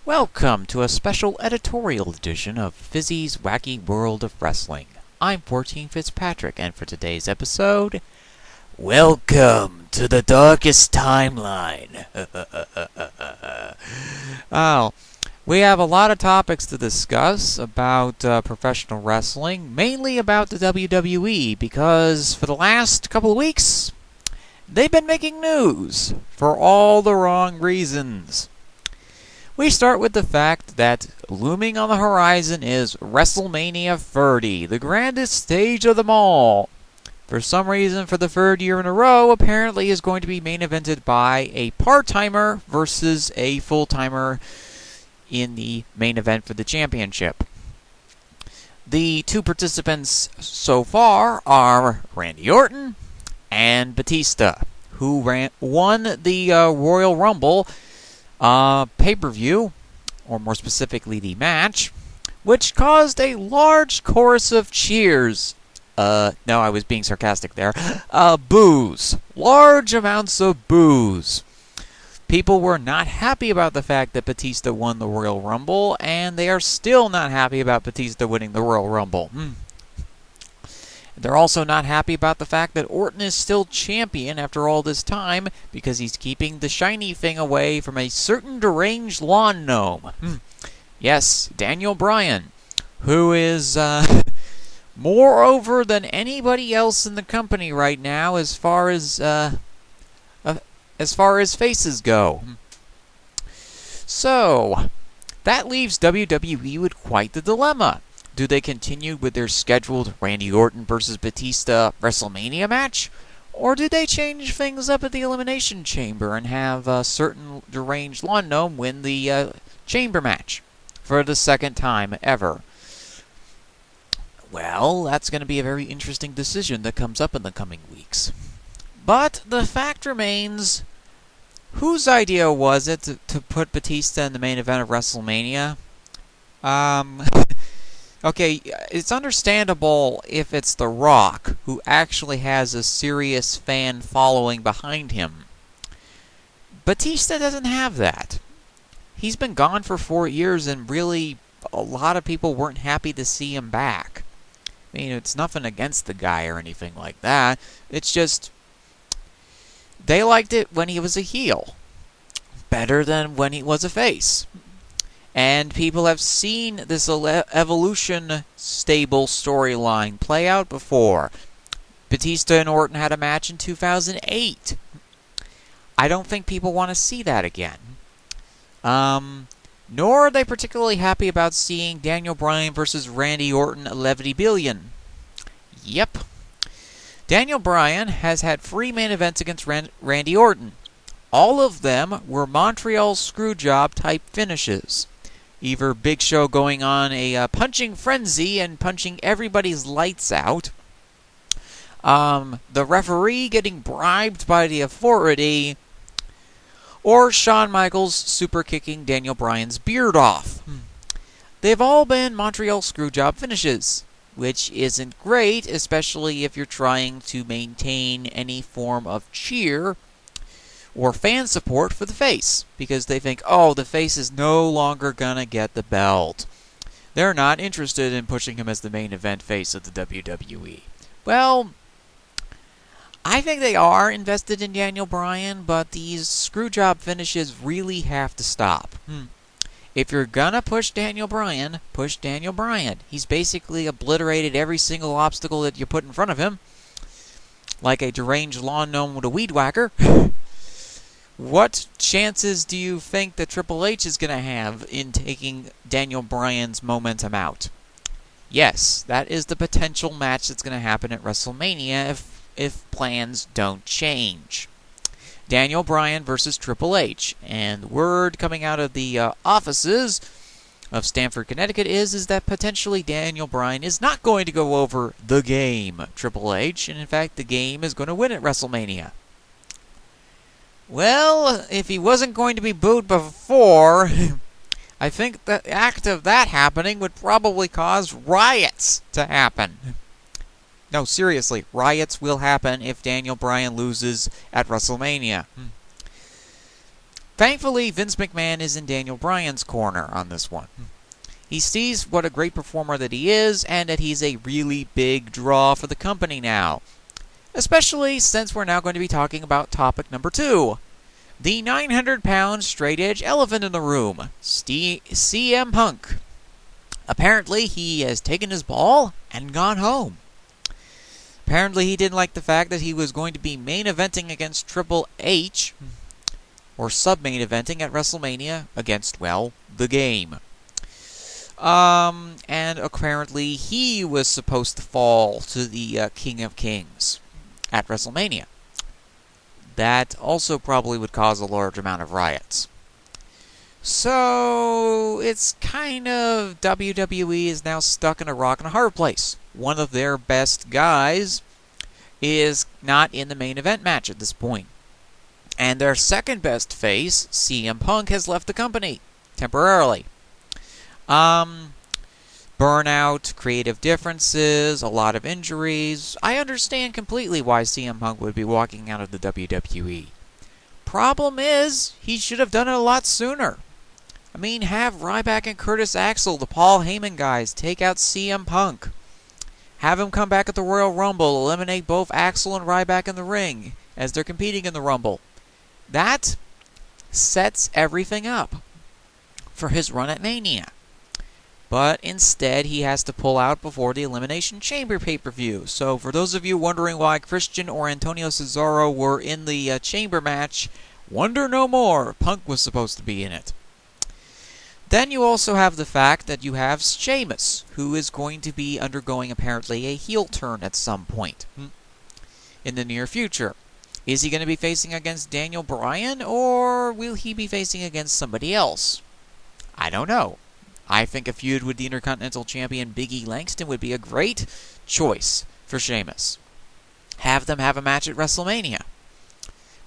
Welcome to a special editorial edition of Fizzy's Wacky World of Wrestling. I'm 14 Fitzpatrick, and for today's episode, welcome to the darkest timeline. Oh, we have a lot of topics to discuss about professional wrestling, mainly about the WWE, because for the last couple of weeks, they've been making news for all the wrong reasons. We start with the fact that looming on the horizon is WrestleMania 30, the grandest stage of them all. For some reason, for the third year in a row, apparently is going to be main evented by a part-timer versus a full-timer in the main event for the championship. The two participants so far are Randy Orton and Batista, who won the Royal Rumble pay-per-view, or more specifically the match, which caused a large chorus of cheers. No, I was being sarcastic there. Boos. Large amounts of boos. People were not happy about the fact that Batista won the Royal Rumble, and they are still not happy about Batista winning the Royal Rumble. They're also not happy about the fact that Orton is still champion after all this time because he's keeping the shiny thing away from a certain deranged lawn gnome. Yes, Daniel Bryan, who is more over than anybody else in the company right now as far as faces go. So, that leaves WWE with quite the dilemma. Do they continue with their scheduled Randy Orton versus Batista WrestleMania match? Or do they change things up at the Elimination Chamber and have a certain deranged lawn gnome win the chamber match for the second time ever? Well, that's going to be a very interesting decision that comes up in the coming weeks. But the fact remains, whose idea was it to put Batista in the main event of WrestleMania? Okay, it's understandable if it's The Rock, who actually has a serious fan following behind him. Batista doesn't have that. He's been gone for 4 years, and really, a lot of people weren't happy to see him back. I mean, it's nothing against the guy or anything like that. It's just, they liked it when he was a heel. Better than when he was a face. And people have seen this Evolution stable storyline play out before. Batista and Orton had a match in 2008. I don't think people want to see that again. Nor are they particularly happy about seeing Daniel Bryan versus Randy Orton 11 billion. Yep. Daniel Bryan has had 3 main events against Randy Orton. All of them were Montreal Screwjob type finishes. Either Big Show going on a punching frenzy and punching everybody's lights out, the referee getting bribed by the authority, or Shawn Michaels super kicking Daniel Bryan's beard off. They've all been Montreal Screwjob finishes, which isn't great, especially if you're trying to maintain any form of cheer or fan support for the face, because they think, oh, the face is no longer gonna get the belt. They're not interested in pushing him as the main event face of the WWE. Well, I think they are invested in Daniel Bryan, but these screwjob finishes really have to stop. If you're gonna push Daniel Bryan, push Daniel Bryan. He's basically obliterated every single obstacle that you put in front of him, like a deranged lawn gnome with a weed whacker. What chances do you think that Triple H is going to have in taking Daniel Bryan's momentum out? Yes, that is the potential match that's going to happen at WrestleMania if plans don't change. Daniel Bryan versus Triple H. And word coming out of the offices of Stamford, Connecticut is that potentially Daniel Bryan is not going to go over the game, Triple H, and in fact the game is going to win at WrestleMania. Well, if he wasn't going to be booed before, I think the act of that happening would probably cause riots to happen. No, seriously, riots will happen if Daniel Bryan loses at WrestleMania. Thankfully, Vince McMahon is in Daniel Bryan's corner on this one. He sees what a great performer that he is, and that he's a really big draw for the company now. Especially since we're now going to be talking about topic number 2. The 900-pound straight-edge elephant in the room, CM Punk. Apparently, he has taken his ball and gone home. Apparently, he didn't like the fact that he was going to be main eventing against Triple H, or sub-main eventing at WrestleMania against, well, The Game. And apparently he was supposed to fall to the King of Kings at WrestleMania. That also probably would cause a large amount of riots. So, it's kind of WWE is now stuck in a rock and a hard place. One of their best guys is not in the main event match at this point. And their second best face, CM Punk, has left the company temporarily. Burnout, creative differences, a lot of injuries. I understand completely why CM Punk would be walking out of the WWE. Problem is, he should have done it a lot sooner. I mean, have Ryback and Curtis Axel, the Paul Heyman guys, take out CM Punk. Have him come back at the Royal Rumble, eliminate both Axel and Ryback in the ring as they're competing in the Rumble. That sets everything up for his run at Mania. But instead, he has to pull out before the Elimination Chamber pay-per-view. So for those of you wondering why Christian or Antonio Cesaro were in the Chamber match, wonder no more. Punk was supposed to be in it. Then you also have the fact that you have Sheamus, who is going to be undergoing apparently a heel turn at some point in the near future. Is he going to be facing against Daniel Bryan, or will he be facing against somebody else? I don't know. I think a feud with the Intercontinental Champion Big E Langston would be a great choice for Sheamus. Have them have a match at WrestleMania,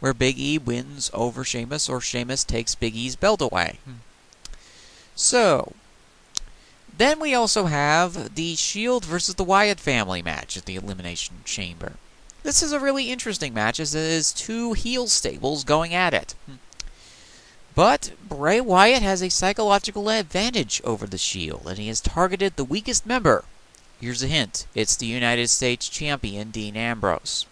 where Big E wins over Sheamus, or Sheamus takes Big E's belt away. So, then we also have the Shield versus the Wyatt family match at the Elimination Chamber. This is a really interesting match, as it is two heel stables going at it. But Bray Wyatt has a psychological advantage over the Shield, and he has targeted the weakest member. Here's a hint. It's the United States Champion, Dean Ambrose.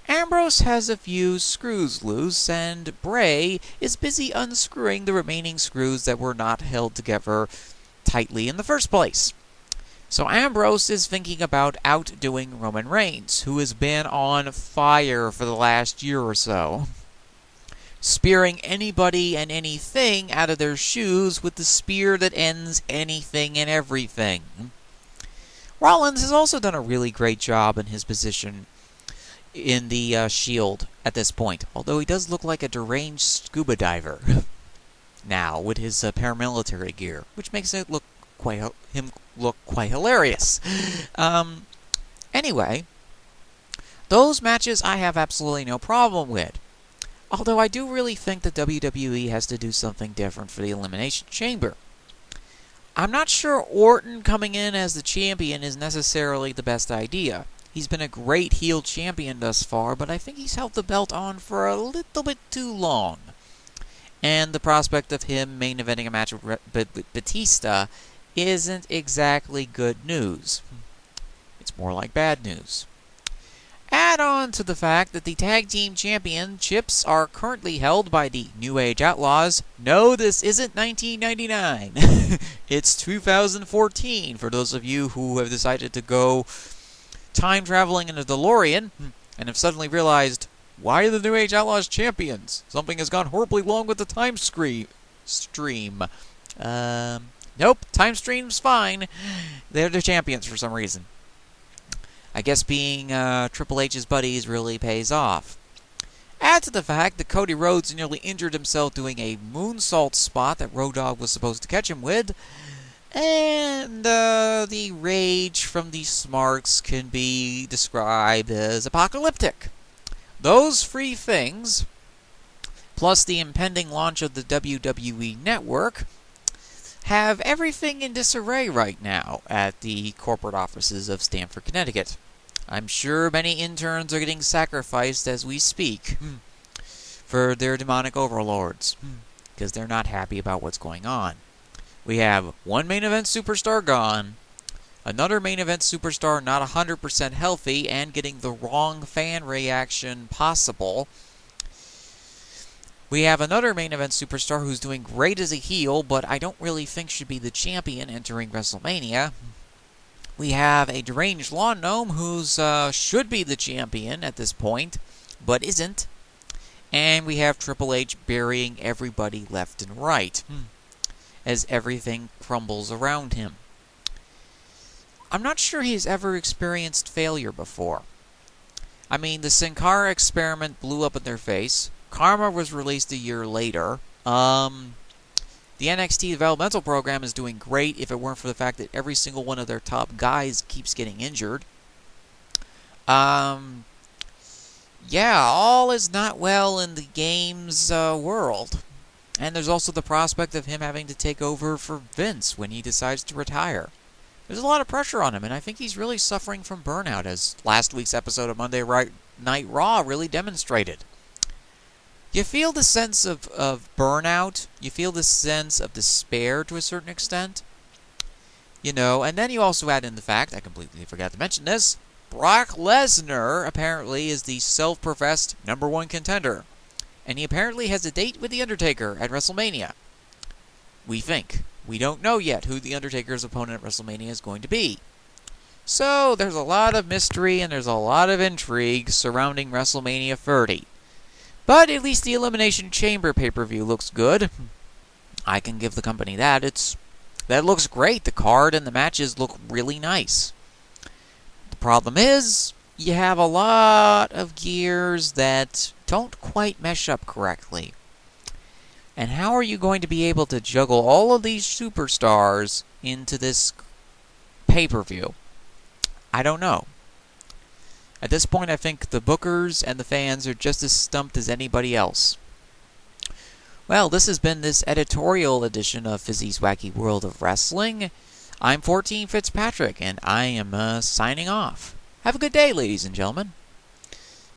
Ambrose has a few screws loose, and Bray is busy unscrewing the remaining screws that were not held together tightly in the first place. So Ambrose is thinking about outdoing Roman Reigns, who has been on fire for the last year or so, spearing anybody and anything out of their shoes with the spear that ends anything and everything. Rollins has also done a really great job in his position in the Shield at this point, although he does look like a deranged scuba diver now with his paramilitary gear, which makes him look quite hilarious. Anyway, those matches I have absolutely no problem with. Although I do really think that WWE has to do something different for the Elimination Chamber. I'm not sure Orton coming in as the champion is necessarily the best idea. He's been a great heel champion thus far, but I think he's held the belt on for a little bit too long. And the prospect of him main eventing a match with Batista isn't exactly good news. It's more like bad news. Add on to the fact that the Tag Team Championships are currently held by the New Age Outlaws. No, this isn't 1999. It's 2014, for those of you who have decided to go time traveling in a DeLorean and have suddenly realized, why are the New Age Outlaws champions? Something has gone horribly wrong with the time stream. Nope, time stream's fine. They're the champions for some reason. I guess being Triple H's buddies really pays off. Add to the fact that Cody Rhodes nearly injured himself doing a moonsault spot that Road Dogg was supposed to catch him with, and the rage from the Smarks can be described as apocalyptic. Those three things, plus the impending launch of the WWE Network, have everything in disarray right now at the corporate offices of Stamford, Connecticut. I'm sure many interns are getting sacrificed as we speak for their demonic overlords, because they're not happy about what's going on. We have one main event superstar gone, another main event superstar not 100% healthy and getting the wrong fan reaction possible. We have another main event superstar who's doing great as a heel, but I don't really think should be the champion entering WrestleMania. We have a deranged lawn gnome who's should be the champion at this point, but isn't. And we have Triple H burying everybody left and right as everything crumbles around him. I'm not sure he's ever experienced failure before. I mean, the Sin Cara experiment blew up in their face. Karma was released a year later. The NXT developmental program is doing great if it weren't for the fact that every single one of their top guys keeps getting injured. Yeah, all is not well in the game's world. And there's also the prospect of him having to take over for Vince when he decides to retire. There's a lot of pressure on him, and I think he's really suffering from burnout, as last week's episode of Monday Night Raw really demonstrated. You feel the sense of burnout. You feel the sense of despair to a certain extent. You know, and then you also add in the fact, I completely forgot to mention this, Brock Lesnar apparently is the self-professed #1 contender. And he apparently has a date with The Undertaker at WrestleMania. We think. We don't know yet who The Undertaker's opponent at WrestleMania is going to be. So, there's a lot of mystery and there's a lot of intrigue surrounding WrestleMania 30. But at least the Elimination Chamber pay-per-view looks good. I can give the company that. That looks great. The card and the matches look really nice. The problem is, you have a lot of gears that don't quite mesh up correctly. And how are you going to be able to juggle all of these superstars into this pay-per-view? I don't know. At this point, I think the bookers and the fans are just as stumped as anybody else. Well, this has been this editorial edition of Fizzy's Wacky World of Wrestling. I'm 14 Fitzpatrick, and I am signing off. Have a good day, ladies and gentlemen.